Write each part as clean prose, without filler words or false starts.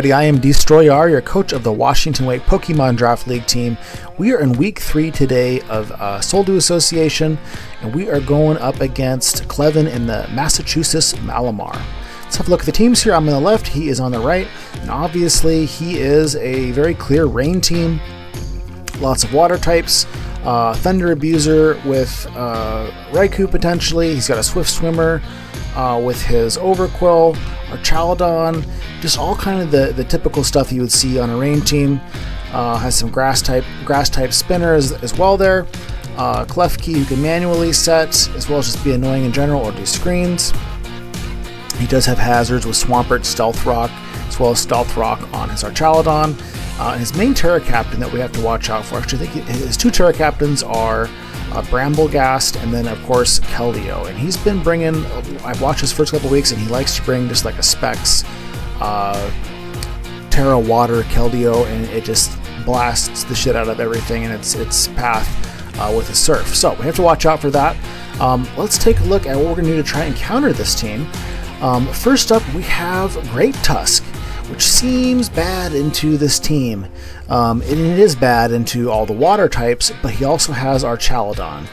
I am Destroyer, your coach of the Washington Wake Pokemon Draft League team. We are in week 3 today of Soldew Association, and we are going up against Clevin in the Massachusetts Malamar. Let's have a look at the teams here. I'm on the left, he is on the right, and obviously he is a very clear rain team. Lots of water types, Thunder Abuser with Raikou potentially. He's got a Swift Swimmer with his Overquill, or Chaladon, just all kind of the typical stuff you would see on a rain team. Has some grass type spinners as well there. Klefki you can manually set, as well as just be annoying in general or do screens. He does have hazards with Swampert, Stealth Rock, as well as Stealth Rock on his Archaladon. His main Terra Captain that we have to watch out for, actually I think his 2 Terra Captains are Bramblegast and then of course Keldeo. And he's been bringing, I've watched his first couple weeks and he likes to bring just like a Specs Terra Water Keldeo, and it just blasts the shit out of everything in its path with a Surf. So we have to watch out for that. Let's take a look at what we're going to do to try and counter this team. First up, we have Great Tusk, which seems bad into this team. And it is bad into all the water types, but he also has Archaladon.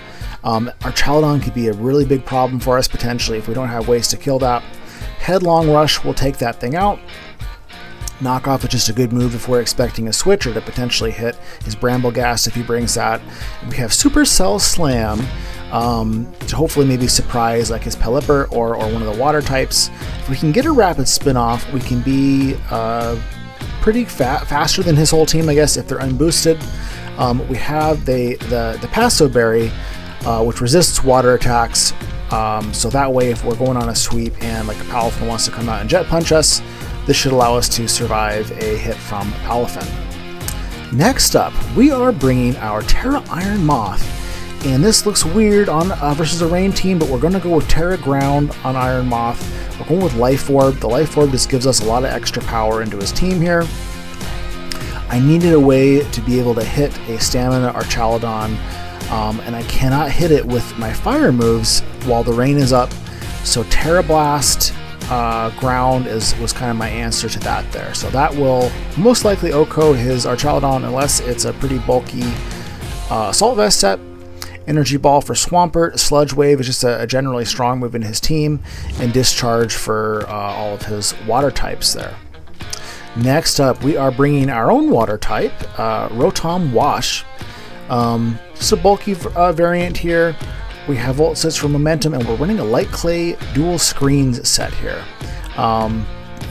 Archaladon could be a really big problem for us potentially if we don't have ways to kill that. Headlong Rush will take that thing out. Knockoff is just a good move if we're expecting a switch or to potentially hit his Bramblegast if he brings that. And we have Supercell Slam to hopefully maybe surprise like his Pelipper or one of the water types. If we can get a rapid spin off, we can be pretty faster than his whole team, I guess, if they're unboosted. We have the Passo Berry, which resists water attacks. So that way, if we're going on a sweep and like a Palafin wants to come out and Jet Punch us, this should allow us to survive a hit from Palafin. Next up, we are bringing our Terra Iron Moth. And this looks weird on versus a rain team, but we're going to go with Terra Ground on Iron Moth. We're going with Life Orb. The Life Orb just gives us a lot of extra power into his team here. I needed a way to be able to hit a Stamina Archaladon, and I cannot hit it with my fire moves while the rain is up. So Terra Blast Ground was kind of my answer to that there. So that will most likely OHKO his Archaladon unless it's a pretty bulky Assault Vest set. Energy Ball for Swampert. Sludge Wave is just a generally strong move in his team, and Discharge for all of his water types there. Next up, we are bringing our own water type, Rotom Wash. Just a bulky variant here. We have Volt Sets for Momentum, and we're running a Light Clay dual screens set here.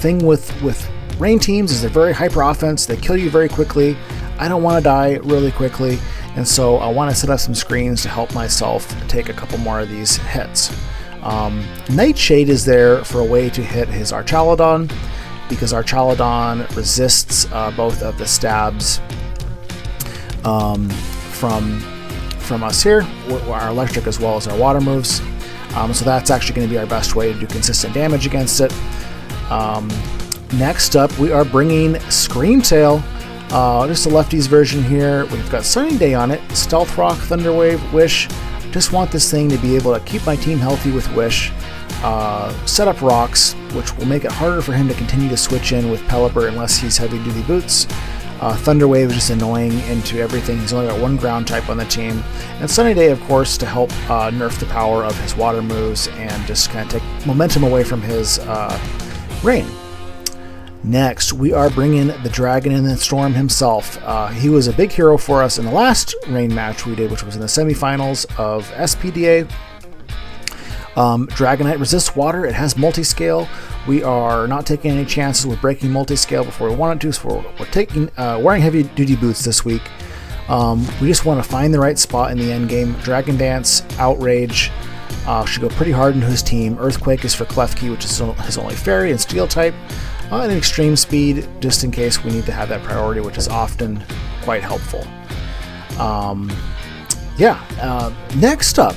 Thing with rain teams is they're very hyper offense. They kill you very quickly. I don't want to die really quickly, and so I want to set up some screens to help myself take a couple more of these hits. Nightshade is there for a way to hit his Archaladon, because Archaladon resists both of the stabs from us here, our electric as well as our water moves. So that's actually going to be our best way to do consistent damage against it. Next up, we are bringing Screamtail. Just a lefties version here. We've got Sunny Day on it, Stealth Rock, Thunder Wave, Wish. Just want this thing to be able to keep my team healthy with Wish. Set up rocks, which will make it harder for him to continue to switch in with Pelipper unless he's heavy duty boots. Thunder Wave is just annoying into everything. He's only got 1 ground type on the team. And Sunny Day, of course, to help nerf the power of his water moves and just kind of take momentum away from his rain. Next, we are bringing the Dragon in the Storm himself. He was a big hero for us in the last rain match we did, which was in the semifinals of SPDA. Dragonite resists water. It has multi-scale. We are not taking any chances with breaking multi-scale before we want it to, so we're taking wearing heavy-duty boots this week. We just want to find the right spot in the end game. Dragon Dance, Outrage should go pretty hard into his team. Earthquake is for Klefki, which is his only Fairy and Steel type. And Extreme Speed, just in case we need to have that priority, which is often quite helpful. Next up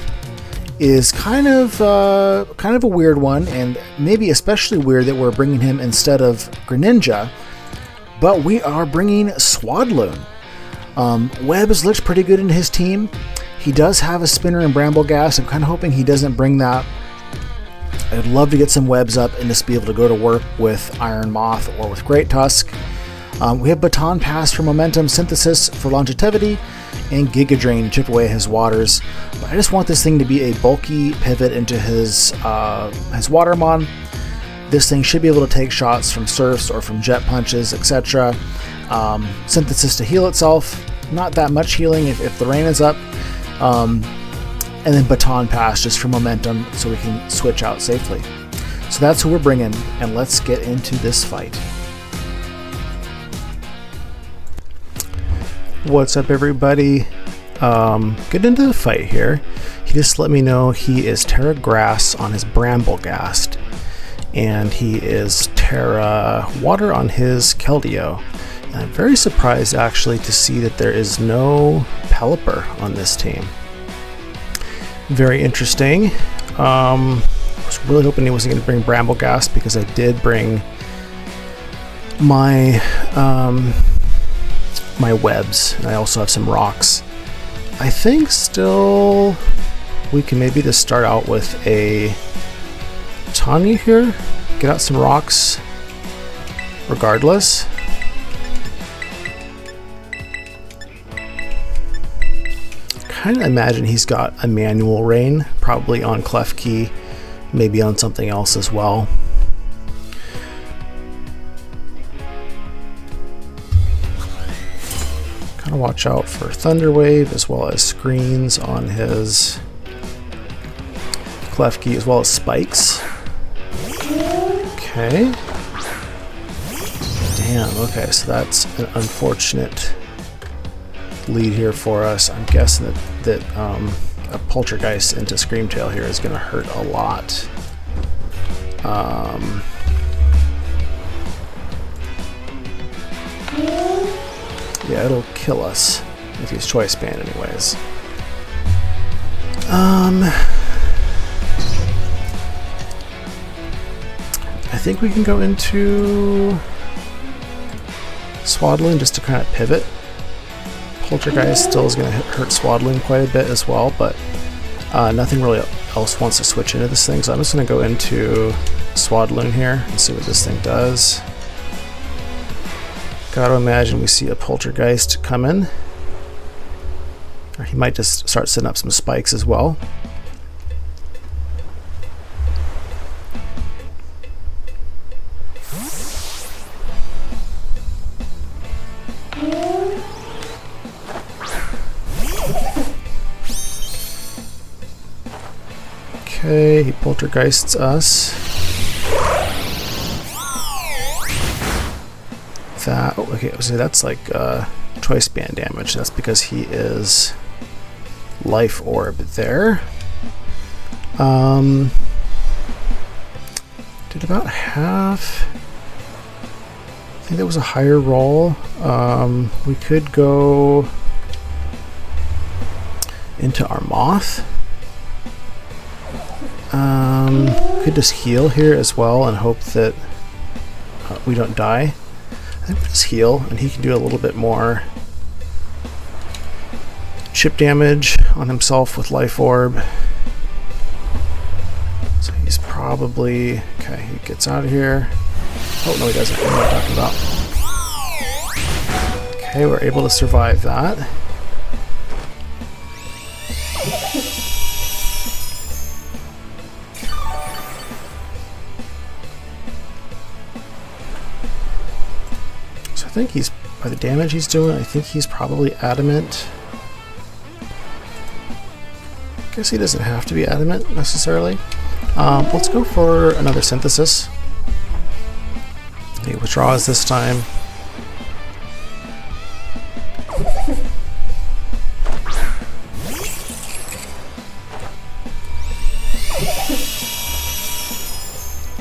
is kind of a weird one, and maybe especially weird that we're bringing him instead of Greninja, but we are bringing SWADLOON. Webb has looked pretty good in his team. He does have a spinner and Bramblegast. I'm kind of hoping he doesn't bring that I'd love to get some webs up and just be able to go to work with Iron Moth or with Great Tusk. We have Baton Pass for momentum, Synthesis for longevity, and Giga Drain to chip away his waters. But I just want this thing to be a bulky pivot into his Watermon. This thing should be able to take shots from Surfs or from Jet Punches, etc. Synthesis to heal itself, not that much healing if the rain is up. And then Baton Pass just for momentum so we can switch out safely. So that's who we're bringing, and let's get into this fight. What's up, everybody? Get into the fight here. He just let me know he is Terra Grass on his Bramblegast, and he is Terra Water on his Keldeo. And I'm very surprised actually to see that there is no Pelipper on this team. Very interesting. I was really hoping he wasn't going to bring Bramblegast because I did bring my my webs, and I also have some rocks. I think still we can maybe just start out with a Tanya here, get out some rocks regardless. Kind of imagine he's got a manual rain, probably on Klefki, maybe on something else as well. Kind of watch out for Thunder Wave as well as screens on his Klefki as well as spikes. Okay. Damn, okay, so that's an unfortunate lead here for us. I'm guessing that a Poltergeist into Screamtail here is going to hurt a lot. Yeah, it'll kill us if he's Choice Band anyways. I think we can go into SWADLOON just to kind of pivot. Poltergeist still is going to hurt SWADLOON quite a bit as well, but nothing really else wants to switch into this thing, so I'm just going to go into SWADLOON here and see what this thing does. Gotta imagine we see a Poltergeist coming. Or he might just start setting up some spikes as well. Okay, he Poltergeists us. That, oh, okay, so that's like Choice Band damage. That's because he is Life Orb there. Did about half. I think that was a higher roll. We could go into our Moth. Could just heal here as well and hope that we don't die. I think we'll just heal and he can do a little bit more chip damage on himself with Life Orb. So he's probably, okay, he gets out of here. Oh no, he doesn't. I know what I'm talking about. Okay, we're able to survive that. I think he's, by the damage he's doing, I think he's probably adamant. I guess he doesn't have to be adamant necessarily. Let's go for another Synthesis. He withdraws this time.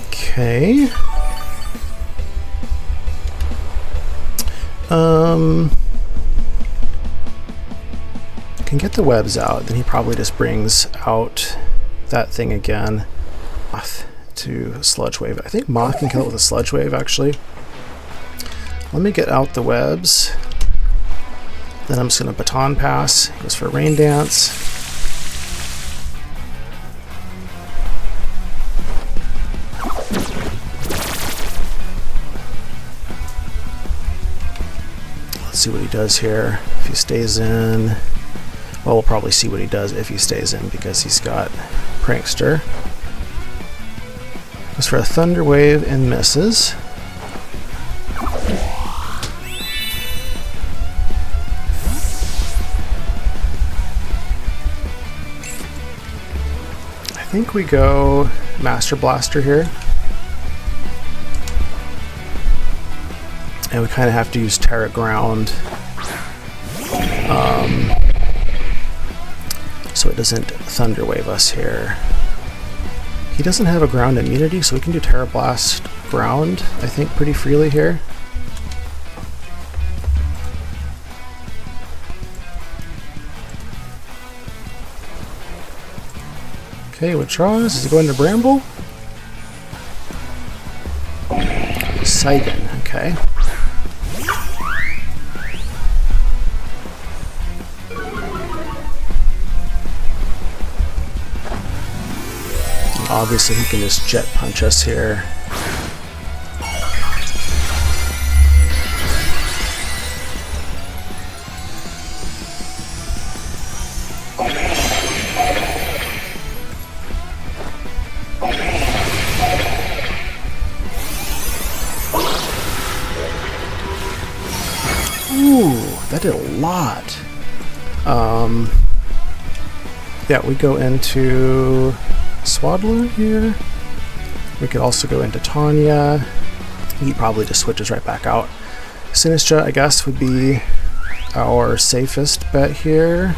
Okay. Can get the webs out, then he probably just brings out that thing again. Moth to Sludge Wave. I think Moth can kill it with a Sludge Wave actually. Let me get out the webs. Then I'm just going to Baton Pass. He goes for Rain Dance. Let's see what he does here. If he stays in, well, we'll probably see what he does if he stays in because he's got Prankster. Goes for a Thunder Wave and misses. I think we go Master Blaster here. And we kind of have to use Terra Ground so it doesn't Thunder Wave us here. He doesn't have a ground immunity, so we can do Terra Blast Ground, I think, pretty freely here. Okay, withdraws. Does he go into Bramble? Saigon, okay. Obviously he can just Jet Punch us here. Ooh, that did a lot. Yeah, we go into SWADLOON here. We could also go into Tanya. He probably just switches right back out. Sinistra, I guess, would be our safest bet here.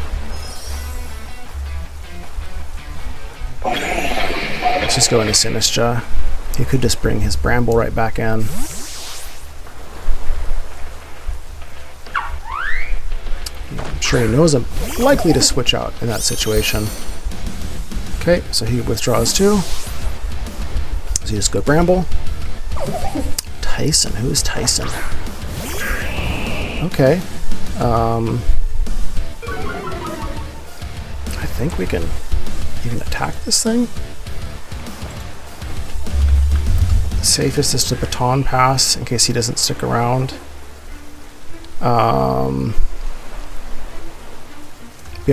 Let's just go into Sinistra. He could just bring his Bramble right back in. I'm sure he knows I'm likely to switch out in that situation. Okay, so he withdraws too. So you just go Bramble. Tyson, who is Tyson? Okay. I think we can even attack this thing. The safest is to Baton Pass in case he doesn't stick around. Yeah,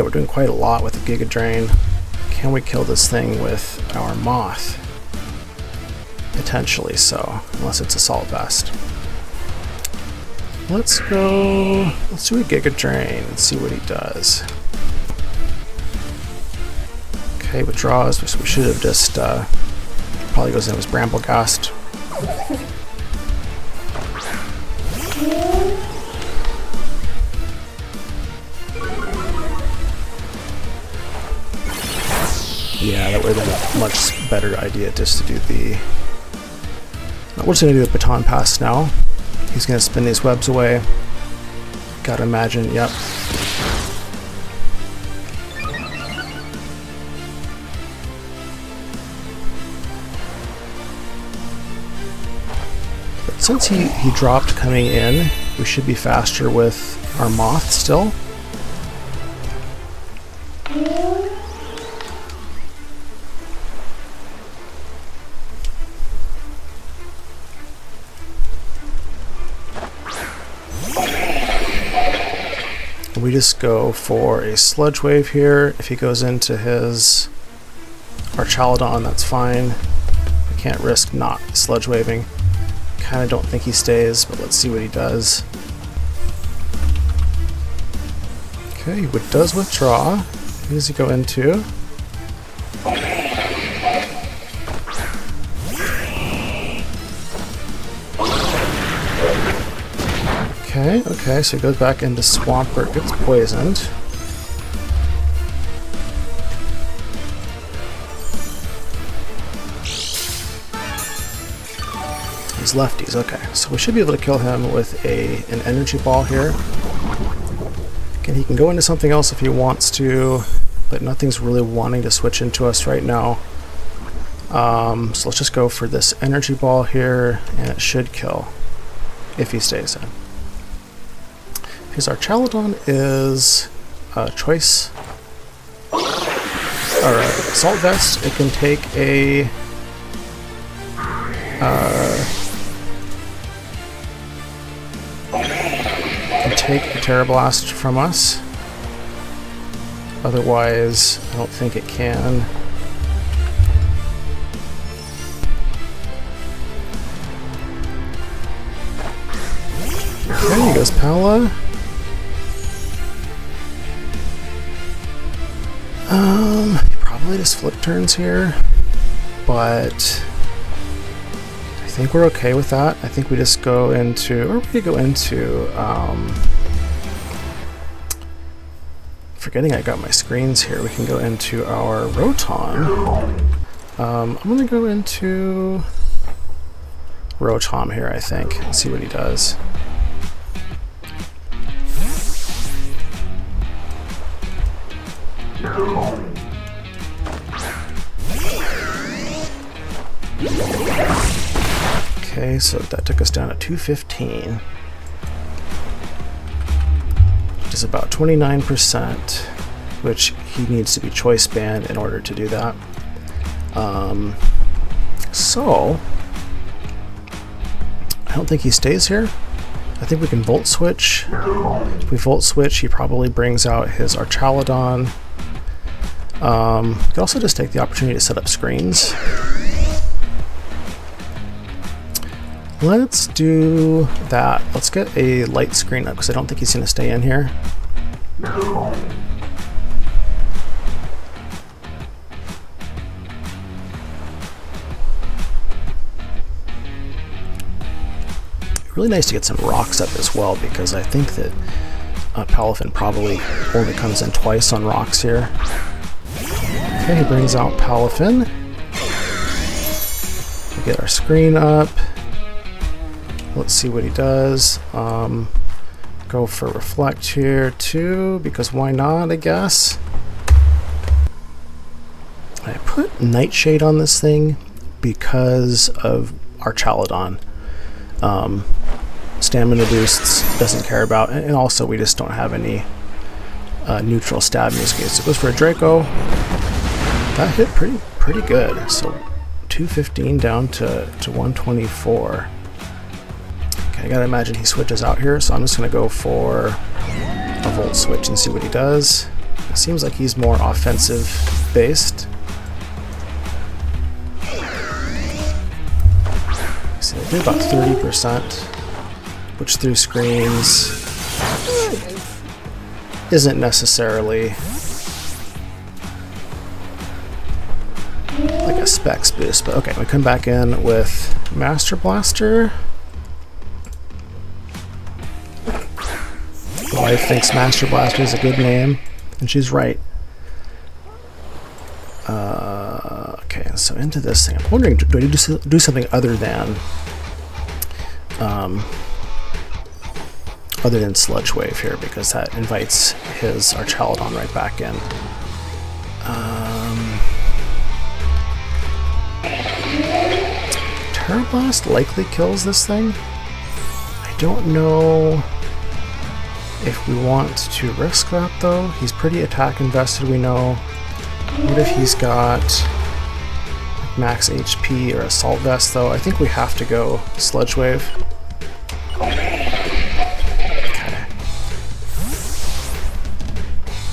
we're doing quite a lot with the Giga Drain. Can we kill this thing with our Moth? Potentially so, unless it's Assault Vest. Let's do a Giga Drain and see what he does. Okay, withdraws, so we should have just, probably goes in with Bramble Gast. Yeah, that would have been a much better idea just to do the... We're just going to do the Baton Pass now. He's going to spin these webs away. Gotta imagine, yep. But since he dropped coming in, we should be faster with our Moth still. We just go for a Sludge Wave here. If he goes into his Archaludon, that's fine. I can't risk not Sludge Waving. Kind of don't think he stays, but let's see what he does. Okay, he does withdraw. Who does he go into? Okay, so he goes back into Swampert, gets poisoned. He's lefties, okay. So we should be able to kill him with an Energy Ball here. Again, he can go into something else if he wants to, but nothing's really wanting to switch into us right now. So let's just go for this Energy Ball here, and it should kill if he stays in. His Archaludon is choice, or Assault Vest. It can take a take a Terra Blast from us. Otherwise, I don't think it can. There goes Pala. Probably just flip turns here, but I think we're okay with that. I think we just go into, or we could go into, forgetting I got my screens here, we can go into our Rotom. I'm gonna go into Rotom here, I think, and see what he does. Okay, so that took us down to 215, which is about 29%, which he needs to be choice banned in order to do that. So I don't think he stays here. I think we can Volt Switch. If we Volt Switch, he probably brings out his Archaludon. We could also just take the opportunity to set up screens. Let's do that. Let's get a light screen up because I don't think he's going to stay in here. Really nice to get some rocks up as well, because I think that Palafin probably only comes in twice on rocks here. Okay, he brings out Palafin. We get our screen up. Let's see what he does. Go for Reflect here too, because why not, I guess. I put Nightshade on this thing because of Archaludon. Stamina boosts, doesn't care about, and also we just don't have any neutral stab in this case. So it goes for a Draco. That hit pretty good. So 215 down to 124. Okay, I gotta imagine he switches out here, so I'm just gonna go for a Volt Switch and see what he does. It seems like he's more offensive based. So I did about 30%, which through screens isn't necessarily like a specs boost, but okay, we come back in with Master Blaster. My wife thinks Master Blaster is a good name, and she's right. Okay, so into this thing. I'm wondering, do I do something other than Sludge Wave here, because that invites his Archaludon right back in. Terra Blast likely kills this thing. I don't know if we want to risk that though. He's pretty attack invested, we know. What if he's got like max HP or Assault Vest though? I think we have to go Sludge Wave. Okay.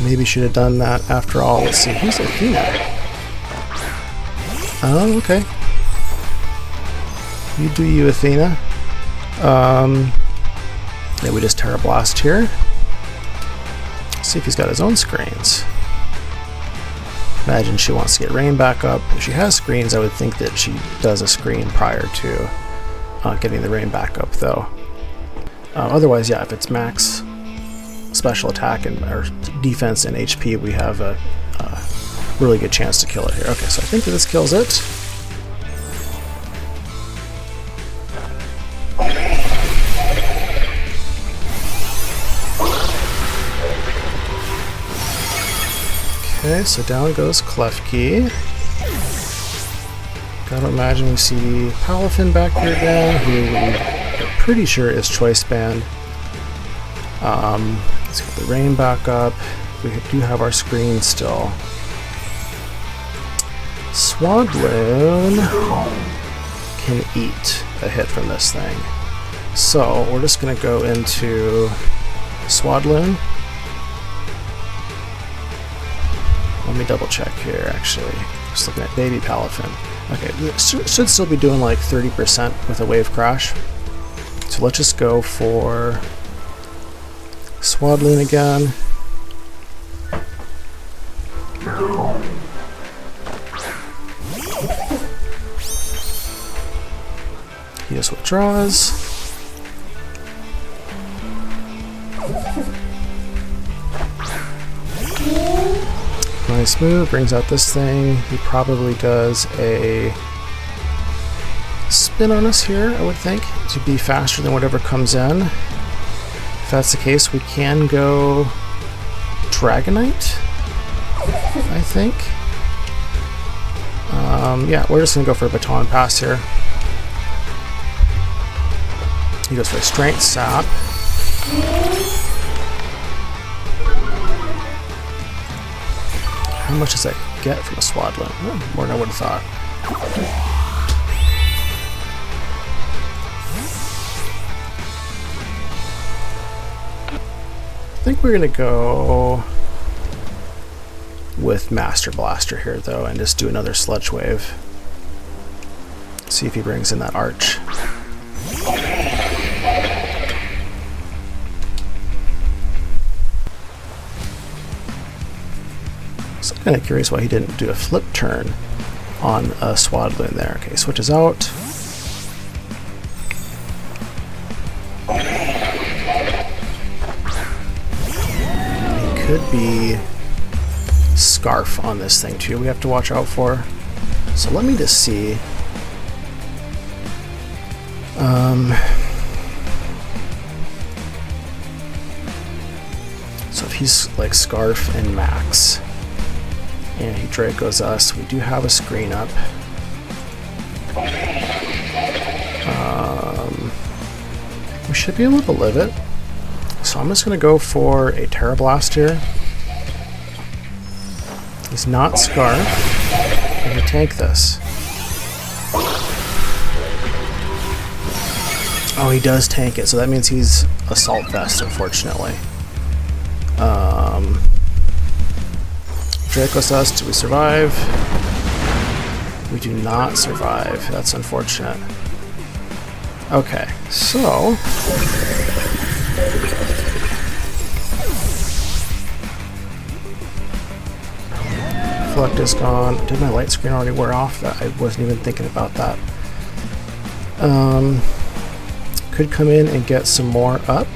Maybe should have done that after all. Let's see, who's Athena? Oh, okay. You do you, Athena. Yeah, we just Terra Blast here. Let's see if he's got his own screens. Imagine she wants to get Rain back up. If she has screens, I would think that she does a screen prior to getting the Rain back up, though. Otherwise, yeah, if it's max special attack and or defense and HP, we have a really good chance to kill it here. Okay, so I think that this kills it. Okay, so down goes Klefki. Gotta imagine we see Palafin back here again, who we're pretty sure is choice banned. Let's get the Rain back up. We do have our screen still. SWADLOON can eat a hit from this thing. So we're just gonna go into SWADLOON. Let me double check here actually. Just looking at baby Palafin. Okay, should still be doing like 30% with a wave crash. So let's just go for SWADLOON again. He just withdraws. Nice move, brings out this thing. He probably does a spin on us here, I would think, to be faster than whatever comes in. If that's the case, we can go Dragonite, I think. Yeah, we're just gonna go for a baton pass here. He goes for a strength sap. How much does that get from a SWADLOON? Oh, more than I would have thought. I think we're gonna go with Master Blaster here though and just do another Sludge Wave. See if he brings in that arch. So I'm kind of curious why he didn't do a flip turn on a SWADLOON there. Okay, switches out. He could be Scarf on this thing too, we have to watch out for. So let me just see. So if he's like Scarf and Max, and he Draco's us, we do have a screen up. We should be able to live it. So I'm just going to go for a Terra Blast here. He's not Scarf. Can we tank this? Oh, he does tank it, so that means he's Assault Vest, unfortunately. Draco's us, do we survive? We do not survive. That's unfortunate. Okay, so Reflect is gone. Did my light screen already wear off? That I wasn't even thinking about that. Could come in and get some more up.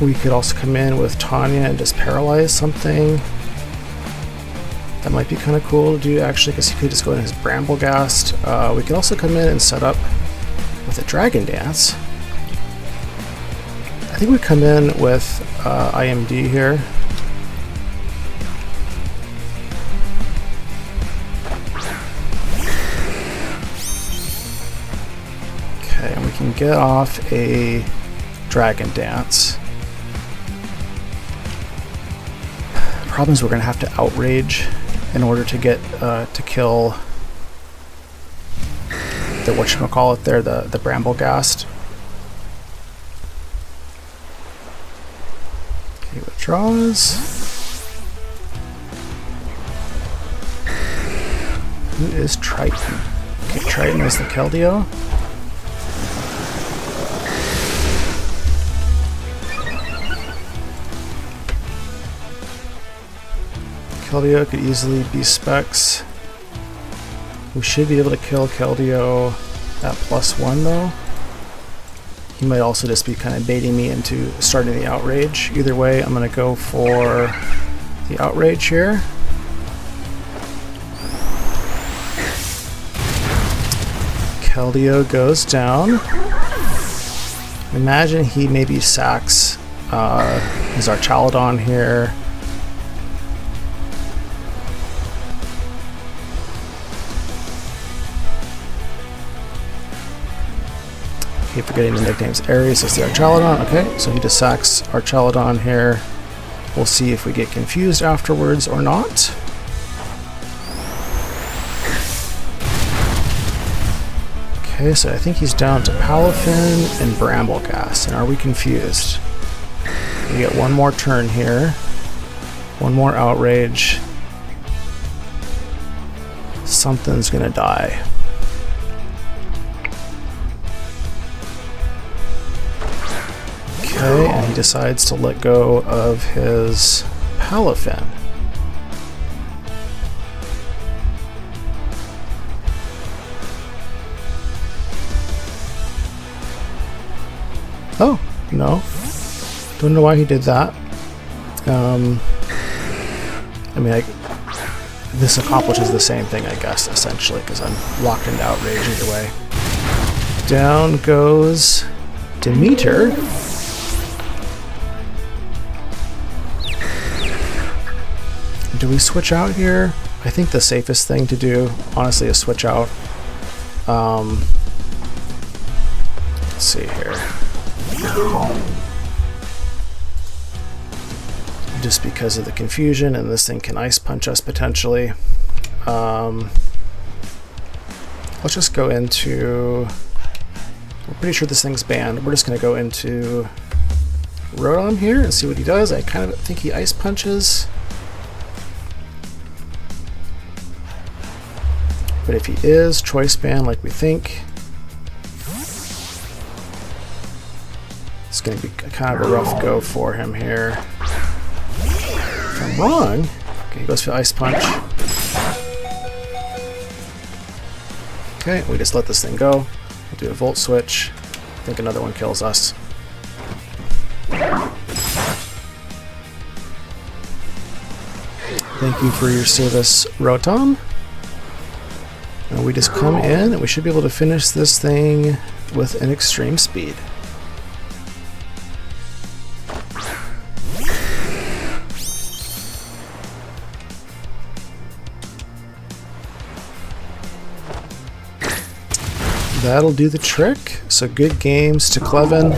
We could also come in with Tanya and just paralyze something. That might be kind of cool to do actually, because he could just go in his Bramblegast. We could also come in and set up with a Dragon Dance. I think we come in with IMD here. Okay, and we can get off a Dragon Dance. Problem is we're going to have to Outrage in order to get to kill the whatchamacallit there, the Bramblegast. Okay, withdraws. Who is Triton? Okay, Triton is the Keldeo. Keldeo could easily be Specs. We should be able to kill Keldeo at +1 though. He might also just be kind of baiting me into starting the Outrage. Either way, I'm going to go for the Outrage here. Keldeo goes down. Imagine he maybe sacks his Archaludon here. Keep forgetting the nicknames. Ares is the Archaludon. Okay, so he just sacks Archaludon here. We'll see if we get confused afterwards or not. Okay, so I think he's down to Palafin and Brambleghast. And are we confused? We get one more turn here. One more outrage. Something's gonna die. Okay, and he decides to let go of his Palafin. Oh, no. Don't know why he did that. I mean, this accomplishes the same thing, I guess, essentially, because I'm locked into outrage either way. Down goes Demeter. Do we switch out here? I think the safest thing to do, honestly, is switch out. Let's see here. Just because of the confusion, and this thing can ice punch us potentially. Let's just go into... We're pretty sure this thing's banned. We're just going to go into Rotom here and see what he does. I kind of think he ice punches. But if he is choice band like we think, it's going to be kind of a rough go for him here. If I'm wrong, okay, he goes for ice punch. Okay, we just let this thing go. We'll do a volt switch. I think another one kills us. Thank you for your service, Rotom. And we just come in and we should be able to finish this thing with an extreme speed. That'll do the trick. So good games to Clevin.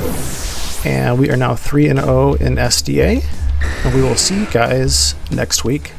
And we are now 3-0 in SDA. And we will see you guys next week.